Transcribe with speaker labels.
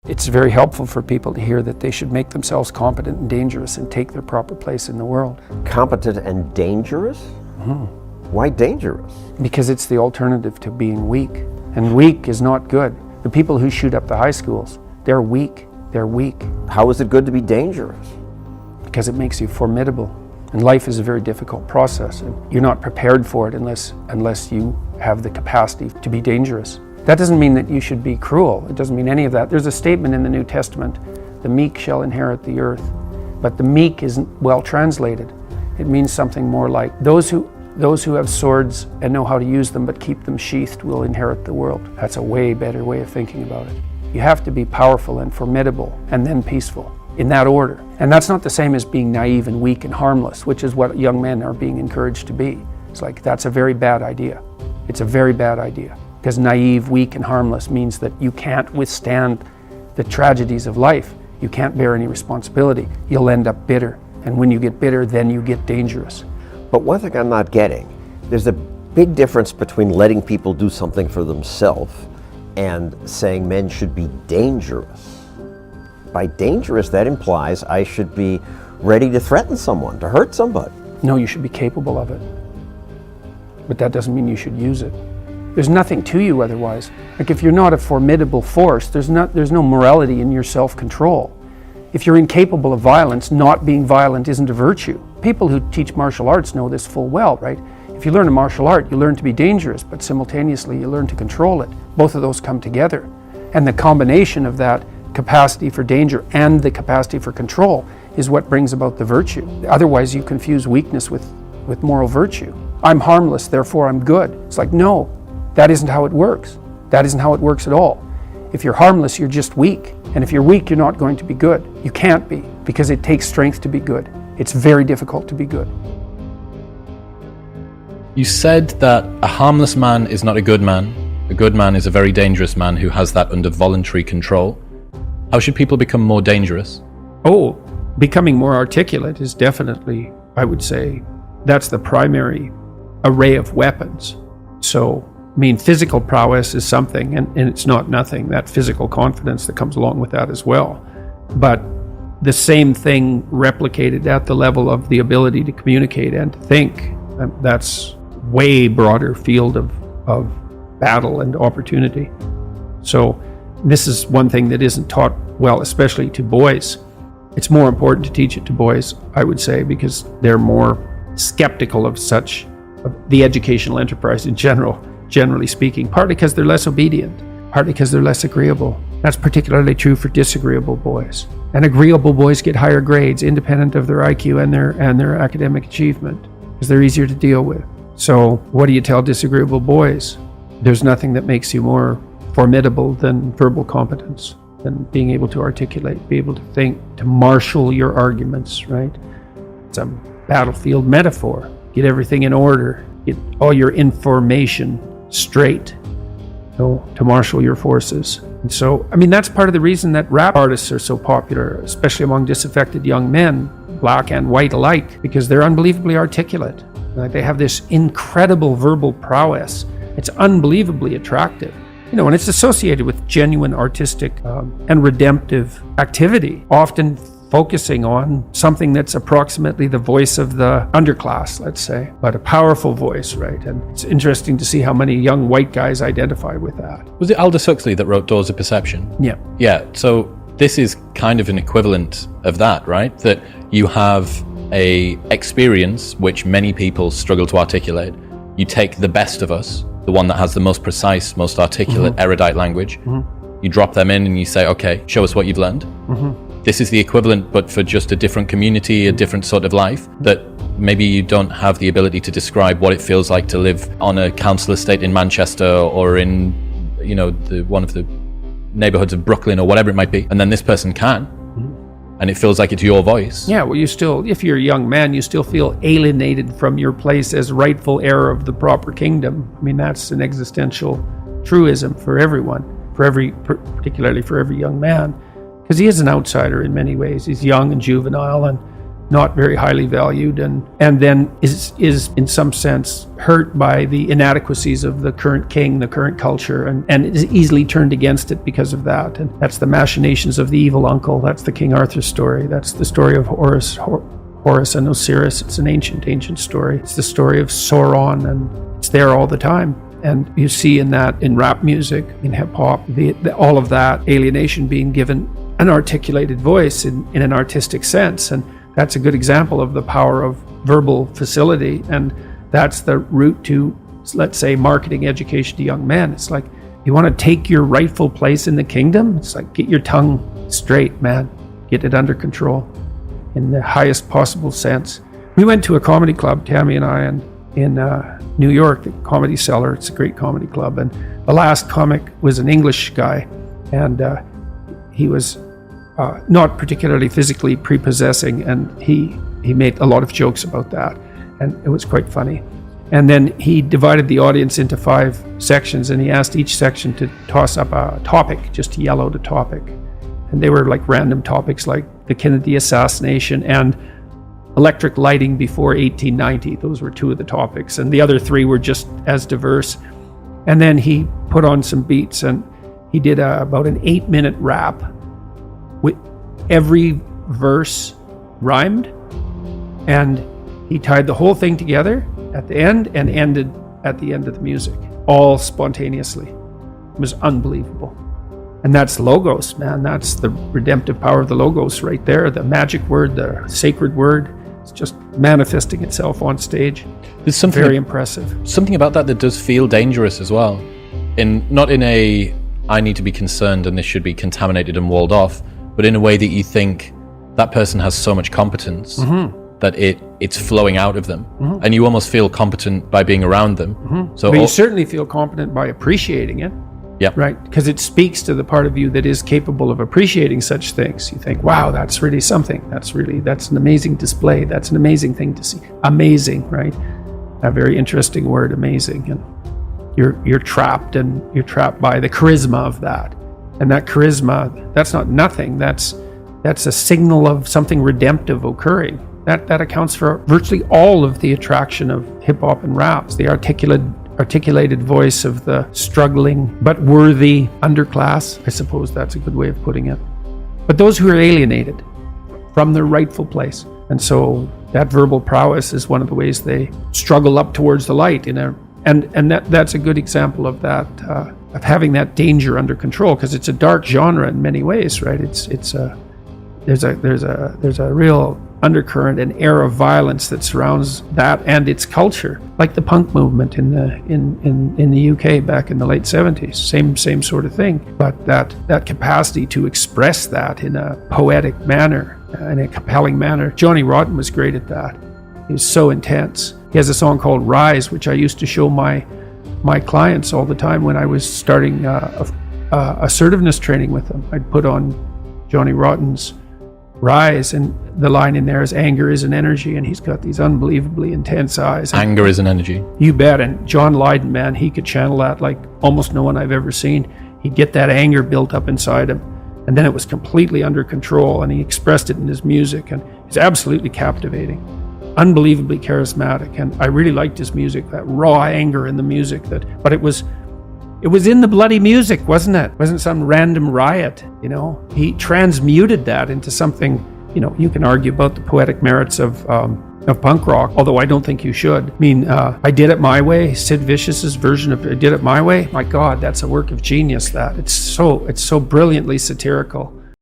Speaker 1: It's very helpful for people to hear that they should make themselves competent and dangerous and take their proper place in the world.
Speaker 2: Competent and dangerous? Why dangerous?
Speaker 1: Because it's the alternative to being weak. And weak is not good. The people who shoot up the high schools, they're weak. They're weak.
Speaker 2: How is it good to be dangerous?
Speaker 1: Because it makes you formidable. And life is a very difficult process. And you're not prepared for it unless you have the capacity to be dangerous. That doesn't mean that you should be cruel. It doesn't mean any of that. There's a statement in the New Testament, the meek shall inherit the earth. But the meek isn't well translated. It means something more like those who have swords and know how to use them but keep them sheathed will inherit the world. That's a way better way of thinking about it. You have to be powerful and formidable and then peaceful, in that order. And that's not the same as being naive and weak and harmless, which is what young men are being encouraged to be. It's like, that's a very bad idea. It's a very bad idea. Because naive, weak, and harmless means that you can't withstand the tragedies of life. You can't bear any responsibility. You'll end up bitter. And when you get bitter, then you get dangerous.
Speaker 2: But one thing I'm not getting, there's a big difference between letting people do something for themselves and saying men should be dangerous. By dangerous, that implies I should be ready to threaten someone, to hurt somebody.
Speaker 1: No, you should be capable of it. But that doesn't mean you should use it. There's nothing to you otherwise. Like if you're not a formidable force, there's no morality in your self-control. If you're incapable of violence, not being violent isn't a virtue. People who teach martial arts know this full well, right? If you learn a martial art, you learn to be dangerous, but simultaneously you learn to control it. Both of those come together. And the combination of that capacity for danger and the capacity for control is what brings about the virtue. Otherwise you confuse weakness with moral virtue. I'm harmless, therefore I'm good. It's like, no, that isn't how it works. That isn't how it works at all. If you're harmless, you're just weak. And if you're weak, you're not going to be good. You can't be, because it takes strength to be good. It's very difficult to be good.
Speaker 3: You said that a harmless man is not a good man. A good man is a very dangerous man who has that under voluntary control. How should people become more dangerous?
Speaker 1: Oh, becoming more articulate is definitely, I would say, that's the primary array of weapons. So, I mean, physical prowess is something, and it's not nothing, that physical confidence that comes along with that as well. But the same thing replicated at the level of the ability to communicate and to think, that's way broader field of battle and opportunity. So this is one thing that isn't taught well, especially to boys. It's more important to teach it to boys, I would say, because they're more skeptical of the educational enterprise in general, generally speaking, partly because they're less obedient, partly because they're less agreeable. That's particularly true for disagreeable boys. And agreeable boys get higher grades independent of their IQ and their academic achievement, because they're easier to deal with. So what do you tell disagreeable boys? There's nothing that makes you more formidable than verbal competence, than being able to articulate, be able to think, to marshal your arguments, right? It's a battlefield metaphor. Get everything in order, get all your information straight, to marshal your forces. And so, I mean, that's part of the reason that rap artists are so popular, especially among disaffected young men, black and white alike, because they're unbelievably articulate. Like, they have this incredible verbal prowess. It's unbelievably attractive. And it's associated with genuine artistic and redemptive activity, often focusing on something that's approximately the voice of the underclass, let's say, but a powerful voice, right? And it's interesting to see how many young white guys identify with that.
Speaker 3: Was it Aldous Huxley that wrote Doors of Perception?
Speaker 1: Yeah.
Speaker 3: Yeah, so this is kind of an equivalent of that, right? That you have a experience which many people struggle to articulate. You take the best of us, the one that has the most precise, most articulate, erudite language. You drop them in and you say, okay, show us what you've learned. This is the equivalent, but for just a different community, a different sort of life, that maybe you don't have the ability to describe what it feels like to live on a council estate in Manchester or in, one of the neighborhoods of Brooklyn or whatever it might be. And then this person can. And it feels like it's your voice.
Speaker 1: Yeah, well, you still, if you're a young man, you still feel alienated from your place as rightful heir of the proper kingdom. I mean, that's an existential truism for everyone, particularly for every young man, because he is an outsider in many ways. He's young and juvenile, and not very highly valued, and then is in some sense hurt by the inadequacies of the current king, the current culture, and is easily turned against it because of that. And that's the machinations of the evil uncle. That's the King Arthur story. That's the story of Horus and Osiris. It's an ancient story. It's the story of Sauron, and it's there all the time. And you see in that, in rap music, in hip hop, all of that alienation being given an articulated voice in an artistic sense. And that's a good example of the power of verbal facility. And that's the route to, let's say, marketing education to young men. It's like, you want to take your rightful place in the kingdom? It's like, get your tongue straight, man. Get it under control in the highest possible sense. We went to a comedy club, Tammy and I, in New York, the Comedy Cellar. It's a great comedy club. And the last comic was an English guy. And he was not particularly physically prepossessing, and he made a lot of jokes about that, and it was quite funny. And then he divided the audience into 5 sections, and he asked each section to toss up a topic, just to yell out a topic. And they were like random topics, like the Kennedy assassination and electric lighting before 1890. Those were 2 of the topics, and the other 3 were just as diverse. And then he put on some beats, and he did about an 8-minute rap. With every verse rhymed, and he tied the whole thing together at the end and ended at the end of the music, all spontaneously. It was unbelievable. And that's logos, man. That's the redemptive power of the logos right there. The magic word, the sacred word. It's just manifesting itself on stage.
Speaker 3: There's something
Speaker 1: very impressive.
Speaker 3: Something about that does feel dangerous as well. Not in a, I need to be concerned and this should be contaminated and walled off, but in a way that you think that person has so much competence that it's flowing out of them, and you almost feel competent by being around them. So,
Speaker 1: but you certainly feel competent by appreciating it.
Speaker 3: Yeah.
Speaker 1: Right? Because it speaks to the part of you that is capable of appreciating such things. You think, wow, that's really something. That's an amazing display. That's an amazing thing to see. Amazing, right? A very interesting word, amazing. And you're trapped, and you're trapped by the charisma of that. And that charisma, that's not nothing. That's a signal of something redemptive occurring. That accounts for virtually all of the attraction of hip hop and raps. The articulated voice of the struggling but worthy underclass. I suppose that's a good way of putting it. But those who are alienated from their rightful place. And so that verbal prowess is one of the ways they struggle up towards the light. And that's a good example of that. Of having that danger under control, because it's a dark genre in many ways, right? There's a real undercurrent and air of violence that surrounds that and its culture, like the punk movement in the UK back in the late 70s. Same sort of thing, but that capacity to express that in a poetic manner, in a compelling manner. Johnny Rotten was great at that. He was so intense. He has a song called Rise, which I used to show my clients all the time when I was starting assertiveness training with them. I'd put on Johnny Rotten's Rise, and the line in there is, anger is an energy, and he's got these unbelievably intense eyes.
Speaker 3: Anger is an energy.
Speaker 1: You bet. And John Lydon, man, he could channel that like almost no one I've ever seen. He'd get that anger built up inside him, and then it was completely under control, and he expressed it in his music, and it's absolutely captivating. Unbelievably charismatic, and I really liked his music, that raw anger in the music. But it was in the bloody music, wasn't it? It wasn't some random riot, you know. He transmuted that into something, you know. You can argue about the poetic merits of punk rock, although I don't think you should. I mean, I Did It My Way, Sid Vicious's version of I Did It My Way. My God, that's a work of genius. That it's so brilliantly satirical.